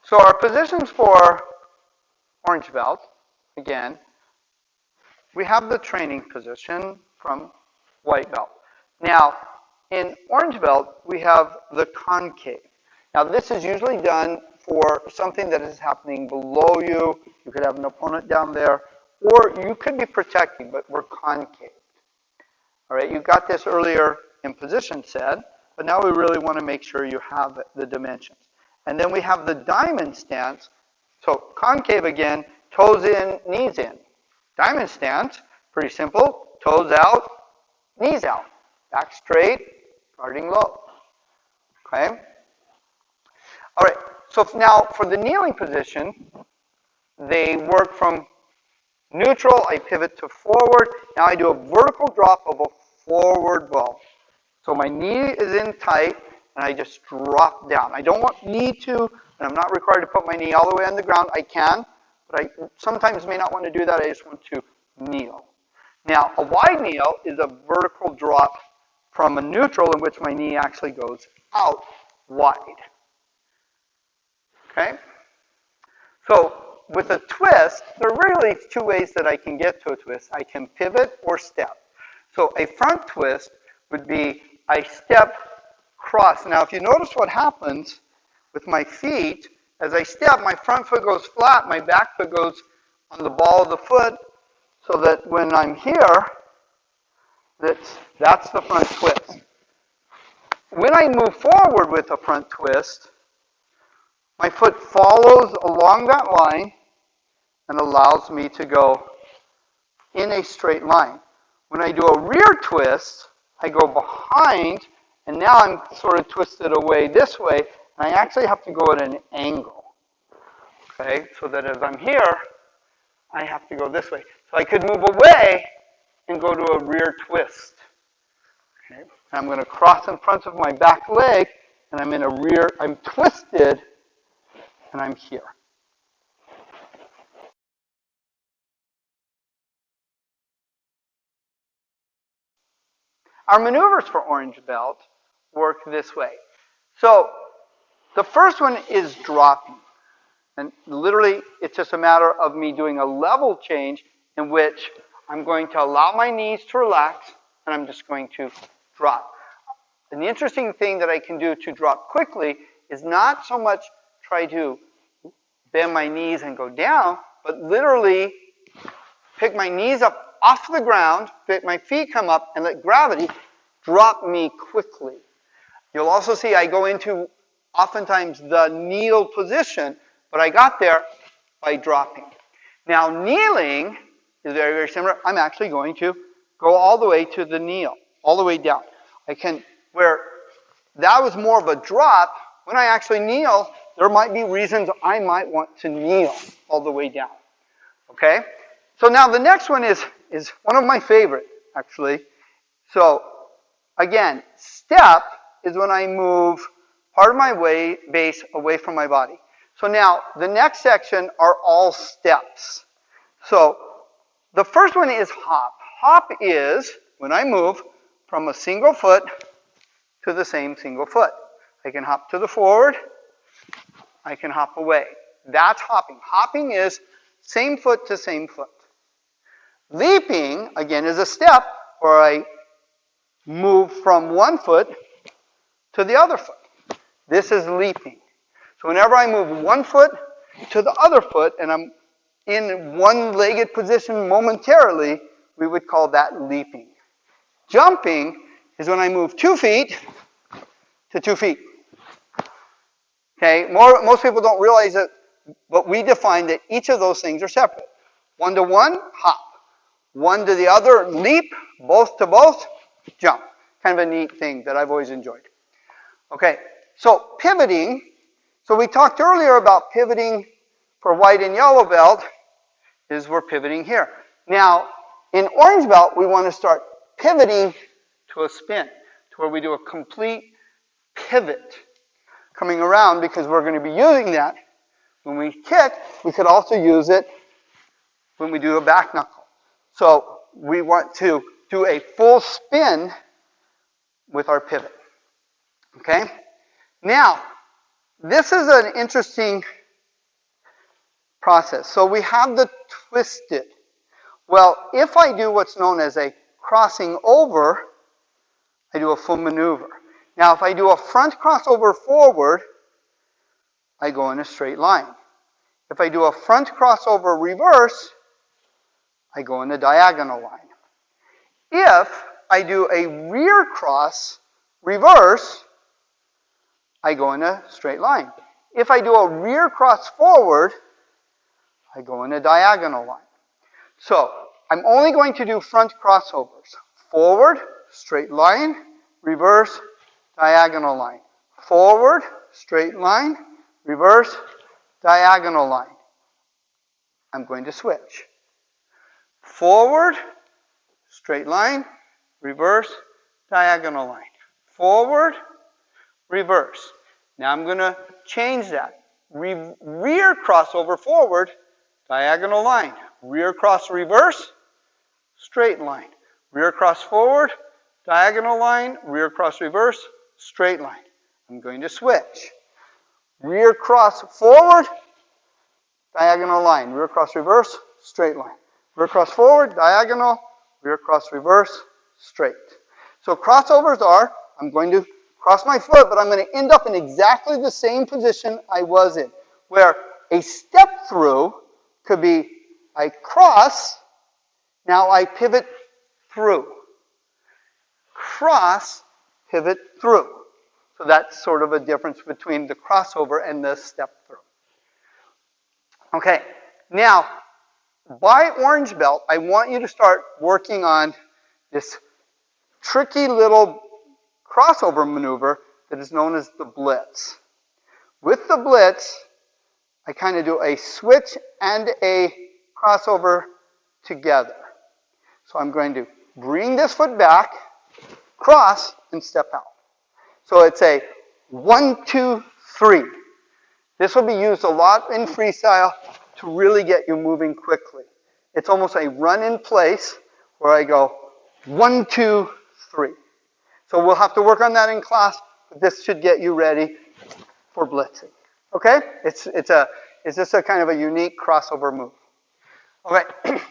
So our positions for orange belt, again, we have the training position from white belt. Now, in orange belt, we have the concave. Now, this is usually done for something that is happening below you. You could have an opponent down there, or you could be protecting, but we're concave. All right, you got this earlier in position set, but now we really want to make sure you have the dimensions. And then we have the diamond stance. So concave again, toes in, knees in. Diamond stance, pretty simple, toes out, knees out. Back straight, guarding low. Okay? All right, so now for the kneeling position, they work from neutral, I pivot to forward. Now I do a vertical drop of a forward ball. So my knee is in tight, and I just drop down. I don't need to, and I'm not required to put my knee all the way on the ground. I can, but I sometimes may not want to do that. I just want to kneel. Now, a wide kneel is a vertical drop from a neutral in which my knee actually goes out wide. Okay? So, with a twist, there are really two ways that I can get to a twist. I can pivot or step. So a front twist would be I step cross. Now if you notice what happens with my feet, as I step, my front foot goes flat, my back foot goes on the ball of the foot, so that when I'm here, that's the front twist. When I move forward with a front twist, my foot follows along that line and allows me to go in a straight line. When I do a rear twist, I go behind, and now I'm sort of twisted away this way, and I actually have to go at an angle. Okay, so that as I'm here, I have to go this way. So I could move away and go to a rear twist. Okay, I'm going to cross in front of my back leg, and I'm in a rear, I'm twisted, and I'm here. Our maneuvers for orange belt work this way. So the first one is dropping. And literally, it's just a matter of me doing a level change in which I'm going to allow my knees to relax, and I'm just going to drop. And the interesting thing that I can do to drop quickly is not so much try to bend my knees and go down, but literally pick my knees up off the ground, let my feet come up, and let gravity drop me quickly. You'll also see I go into oftentimes the kneel position, but I got there by dropping. Now kneeling is very, very similar. I'm actually going to go all the way to the kneel, all the way down. I can, where that was more of a drop, when I actually kneel, there might be reasons I might want to kneel all the way down. Okay? So now the next one is one of my favorite, actually. So again, step is when I move part of my base away from my body. So now the next section are all steps. So the first one is hop. Hop is when I move from a single foot to the same single foot. I can hop to the forward. I can hop away. That's hopping. Hopping is same foot to same foot. Leaping, again, is a step where I move from one foot to the other foot. This is leaping. So whenever I move one foot to the other foot, and I'm in one-legged position momentarily, we would call that leaping. Jumping is when I move 2 feet to 2 feet. Okay, most people don't realize it, but we define that each of those things are separate. 1 to 1, hop. 1 to the other, leap. Both to both, jump. Kind of a neat thing that I've always enjoyed. Okay, so pivoting. So we talked earlier about pivoting for white and yellow belt, is we're pivoting here. Now, in orange belt, we want to start pivoting to a spin, to where we do a complete pivot coming around, because we're going to be using that when we kick. We could also use it when we do a back knuckle. So we want to do a full spin with our pivot. Okay? Now, this is an interesting process. So we have the twisted. Well, if I do what's known as a crossing over, I do a full maneuver. Now, if I do a front crossover forward, I go in a straight line. If I do a front crossover reverse, I go in a diagonal line. If I do a rear cross reverse, I go in a straight line. If I do a rear cross forward, I go in a diagonal line. So, I'm only going to do front crossovers. Forward, straight line, reverse, diagonal line. Forward, straight line, reverse, diagonal line. I'm going to switch. Forward, straight line, reverse, diagonal line. Forward, reverse. Now I'm going to change that. Rear crossover forward, diagonal line. Rear cross reverse, straight line. Rear cross forward, diagonal line. Rear cross reverse, straight line. I'm going to switch. Rear cross forward, diagonal line. Rear cross reverse, straight line. Rear cross forward, diagonal. Rear cross reverse, straight. So crossovers are, I'm going to cross my foot, but I'm going to end up in exactly the same position I was in, where a step through could be I cross, now I pivot through. Cross, pivot through. So that's sort of a difference between the crossover and the step through. Okay, now, by orange belt, I want you to start working on this tricky little crossover maneuver that is known as the blitz. With the blitz, I kind of do a switch and a crossover together. So I'm going to bring this foot back, cross, and step out. So it's a 1, 2, 3. This will be used a lot in freestyle to really get you moving quickly. It's almost a run in place where I go 1, 2, 3. So we'll have to work on that in class, but this should get you ready for blitzing. Okay? It's just a kind of a unique crossover move. All right.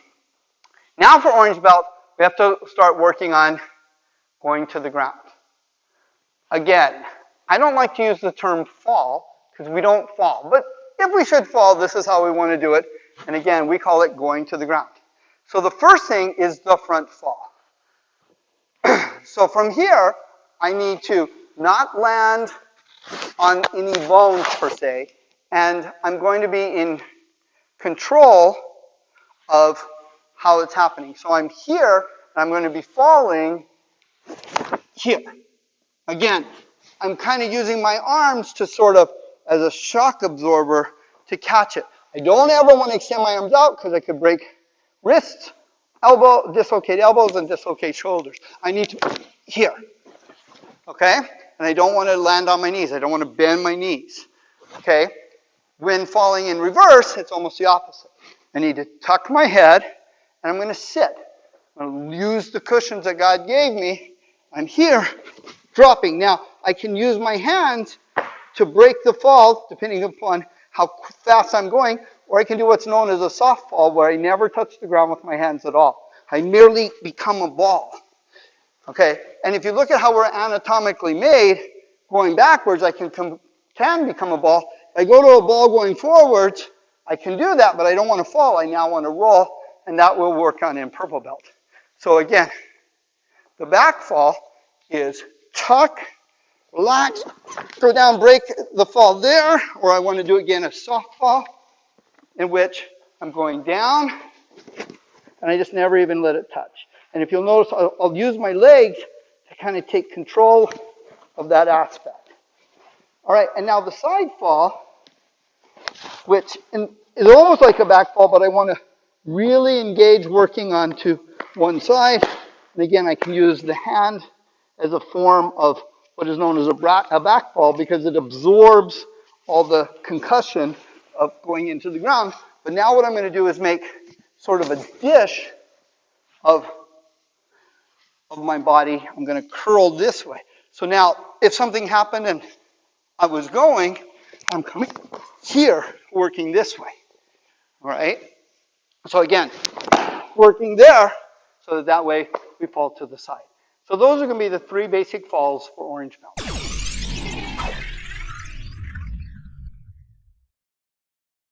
Now for orange belt, we have to start working on going to the ground. Again, I don't like to use the term fall because we don't fall. But if we should fall, this is how we want to do it. And again, we call it going to the ground. So the first thing is the front fall. So from here, I need to not land on any bones per se, and I'm going to be in control of how it's happening. So I'm here, and I'm going to be falling here. Again, I'm kind of using my arms to sort of, as a shock absorber, to catch it. I don't ever want to extend my arms out because I could break wrists, dislocate elbows, and dislocate shoulders. I need to, here. Okay? And I don't want to land on my knees. I don't want to bend my knees. Okay? When falling in reverse, it's almost the opposite. I need to tuck my head, and I'm going to sit. I'm going to use the cushions that God gave me. I'm here, dropping. Now, I can use my hands to break the fall, depending upon how fast I'm going, or I can do what's known as a soft fall, where I never touch the ground with my hands at all. I merely become a ball. Okay? And if you look at how we're anatomically made, going backwards, I can become a ball. If I go to a ball going forwards, I can do that, but I don't want to fall. I now want to roll, and that will work on in purple belt. So again, the back fall is tuck, relax, go down, break the fall there, or I want to do again a soft fall, in which I'm going down, and I just never even let it touch. And if you'll notice, I'll use my legs to kind of take control of that aspect. All right, and now the side fall, which is almost like a back fall, but I want to really engage working onto one side. And again, I can use the hand as a form of what is known as a back fall because it absorbs all the concussion of going into the ground. But now what I'm going to do is make sort of a dish of my body. I'm going to curl this way. So now, if something happened and I was going, I'm coming here, working this way. All right? So again, working there so that way we fall to the side. So those are going to be the 3 basic falls for orange belt.